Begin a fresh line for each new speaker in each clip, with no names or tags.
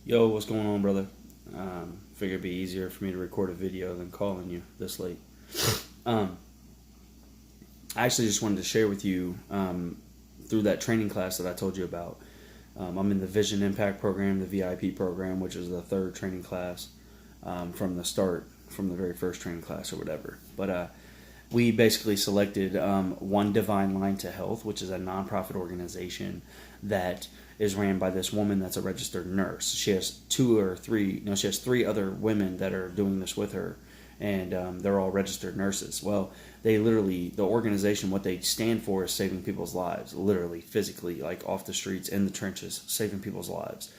Yo, what's going on, brother? Figured it'd be easier for me to record a video than calling you this late. Um, I actually just wanted to share with you through that training class that I told you about. I'm in the Vision Impact program, the VIP program, which is the third training class from the start, from the very first training class or whatever. But we basically selected One Divine Line to Health, which is a nonprofit organization that is ran by this woman that's a registered nurse. She has she has three other women that are doing this with her, and they're all registered nurses. Well, the organization, what they stand for is saving people's lives, literally, physically, like off the streets, in the trenches, saving people's lives.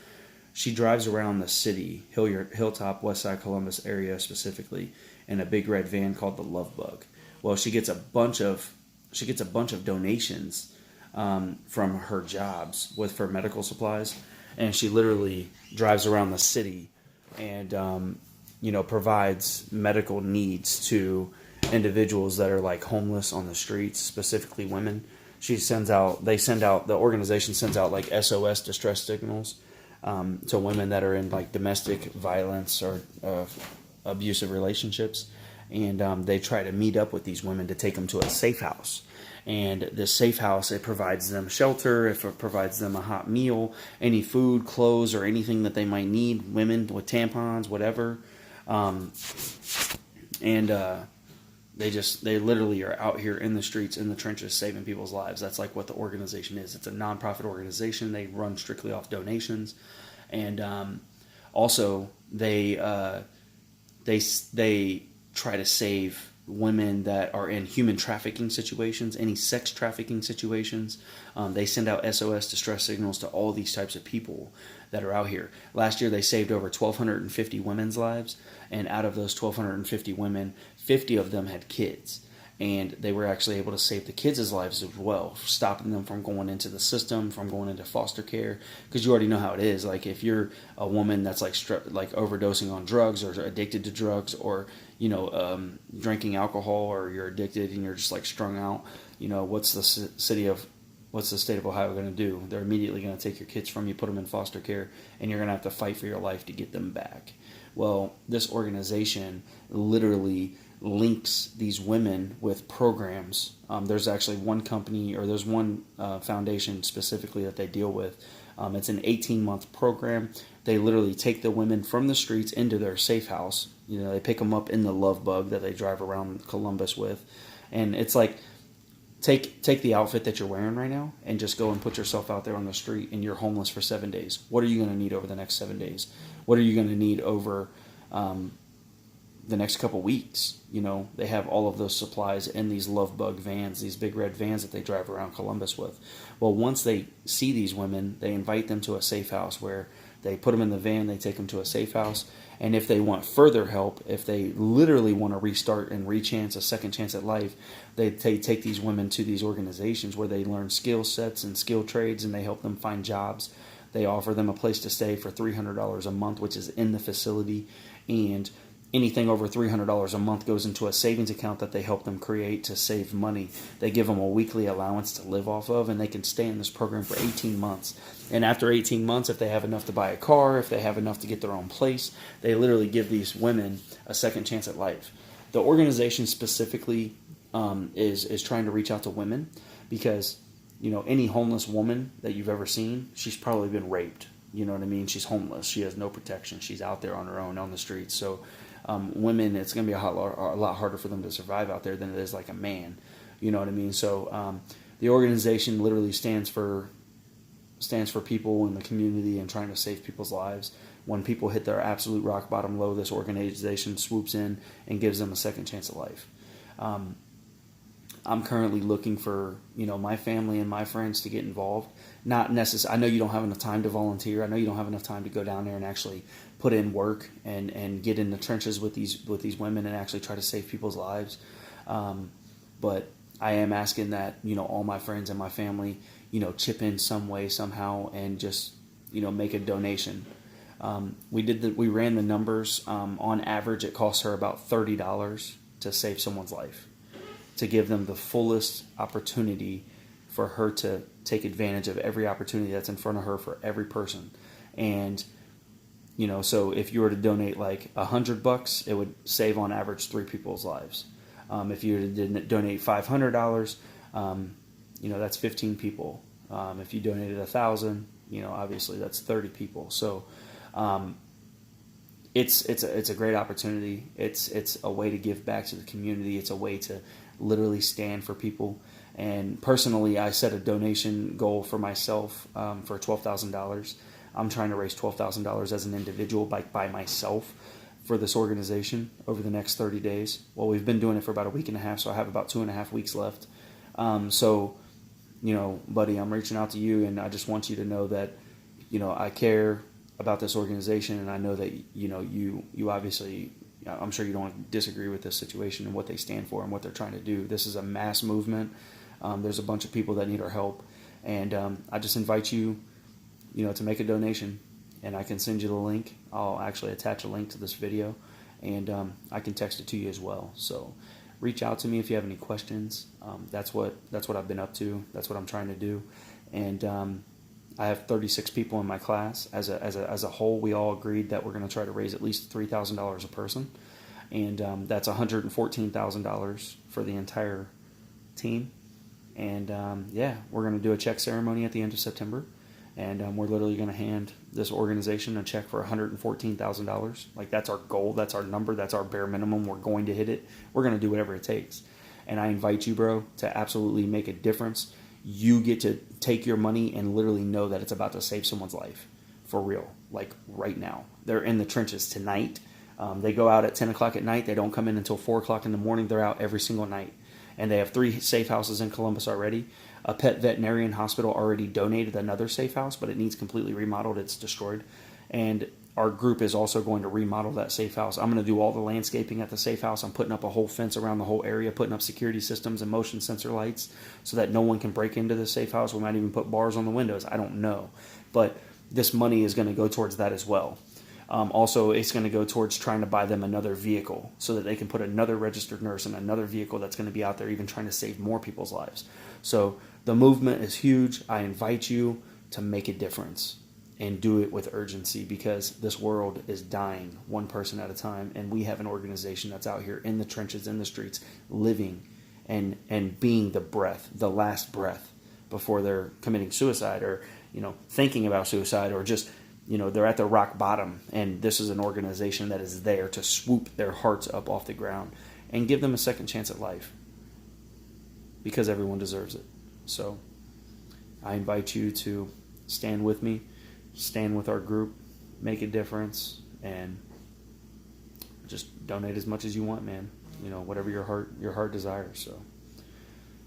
She drives around the city, Hilltop, Westside Columbus area specifically, in a big red van called the Love Bug. Well, she gets a bunch of donations from her jobs for medical supplies, and she literally drives around the city and provides medical needs to individuals that are like homeless on the streets, specifically women. The organization sends out like SOS distress signals to women that are in like domestic violence or abusive relationships, and they try to meet up with these women to take them to a safe house. And this safe house, it provides them shelter, it provides them a hot meal, any food, clothes, or anything that they might need. Women with tampons, whatever, and they literally are out here in the streets, in the trenches, saving people's lives. That's like what the organization is. It's a nonprofit organization. They run strictly off donations, and also they try to save women that are in human trafficking situations, any sex trafficking situations. They send out SOS distress signals to all these types of people that are out here. Last year, they saved over 1,250 women's lives, and out of those 1,250 women, 50 of them had kids. And they were actually able to save the kids' lives as well, stopping them from going into the system, from going into foster care. Because you already know how it is. Like if you're a woman that's like overdosing on drugs or addicted to drugs, or drinking alcohol, or you're addicted and you're just like strung out, what's the state of Ohio going to do? They're immediately going to take your kids from you, put them in foster care, and you're going to have to fight for your life to get them back. Well, this organization literally links these women with programs. There's actually one company, or there's one foundation specifically that they deal with. It's an 18-month program. They literally take the women from the streets into their safe house. They pick them up in the Love Bug that they drive around Columbus with. And it's like, take the outfit that you're wearing right now and just go and put yourself out there on the street, and you're homeless for 7 days. What are you going to need over the next 7 days? What are you going to need over the next couple weeks? They have all of those supplies in these Love Bug vans, these big red vans that they drive around Columbus with. Well, once they see these women, they invite them to a safe house where they put them in the van, they take them to a safe house. And if they want further help, if they literally want to restart and a second chance at life, they take these women to these organizations where they learn skill sets and skill trades, and they help them find jobs. They offer them a place to stay for $300 a month, which is in the facility, and anything over $300 a month goes into a savings account that they help them create to save money. They give them a weekly allowance to live off of, and they can stay in this program for 18 months. And after 18 months, if they have enough to buy a car, if they have enough to get their own place, they literally give these women a second chance at life. The organization specifically is trying to reach out to women because, any homeless woman that you've ever seen, she's probably been raped. You know what I mean? She's homeless. She has no protection. She's out there on her own on the streets. So women, it's going to be a lot harder for them to survive out there than it is like a man. You know what I mean? So the organization literally stands for people in the community and trying to save people's lives. When people hit their absolute rock bottom low, this organization swoops in and gives them a second chance at life. I'm currently looking for, my family and my friends to get involved. Not necessarily. I know you don't have enough time to volunteer. I know you don't have enough time to go down there and actually put in work and get in the trenches with these women and actually try to save people's lives. But I am asking that, all my friends and my family, chip in some way, somehow, and just, make a donation. We ran the numbers. On average, it costs her about $30 to save someone's life, to give them the fullest opportunity for her to take advantage of every opportunity that's in front of her for every person. And So if you were to donate like $100, it would save on average 3 people's lives. If you were to donate $500, that's 15 people. If you donated 1,000, obviously that's 30 people. So it's a great opportunity. It's a way to give back to the community. It's a way to literally stand for people. And personally, I set a donation goal for myself for $12,000. I'm trying to raise $12,000 as an individual by myself for this organization over the next 30 days. Well, we've been doing it for about a week and a half, so I have about 2.5 weeks left. Buddy, I'm reaching out to you, and I just want you to know that, I care about this organization, and I know that, you obviously, I'm sure you don't disagree with this situation and what they stand for and what they're trying to do. This is a mass movement. There's a bunch of people that need our help, and I just invite you, to make a donation, and I can send you the link. I'll actually attach a link to this video, and I can text it to you as well. So reach out to me if you have any questions. That's what I've been up to. That's what I'm trying to do, and I have 36 people in my class. As a whole, we all agreed that we're going to try to raise at least $3,000 a person, and that's $114,000 for the entire team. And we're going to do a check ceremony at the end of September. And we're literally going to hand this organization a check for $114,000. Like, that's our goal. That's our number. That's our bare minimum. We're going to hit it. We're going to do whatever it takes. And I invite you, bro, to absolutely make a difference. You get to take your money and literally know that it's about to save someone's life. For real. Like, right now. They're in the trenches tonight. They go out at 10 o'clock at night. They don't come in until 4 o'clock in the morning. They're out every single night. And they have 3 safe houses in Columbus already. A pet veterinarian hospital already donated another safe house, but it needs completely remodeled. It's destroyed. And our group is also going to remodel that safe house. I'm going to do all the landscaping at the safe house. I'm putting up a whole fence around the whole area, putting up security systems and motion sensor lights so that no one can break into the safe house. We might even put bars on the windows. I don't know. But this money is going to go towards that as well. Also, it's going to go towards trying to buy them another vehicle so that they can put another registered nurse in another vehicle that's going to be out there even trying to save more people's lives. So the movement is huge. I invite you to make a difference and do it with urgency, because this world is dying one person at a time, and we have an organization that's out here in the trenches, in the streets, living and being the last breath before they're committing suicide or, thinking about suicide, or just, they're at the rock bottom, and this is an organization that is there to swoop their hearts up off the ground and give them a second chance at life, because everyone deserves it. So I invite you to stand with me, stand with our group, make a difference, and just donate as much as you want, man. Whatever your heart desires. So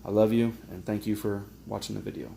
I love you, and thank you for watching the video.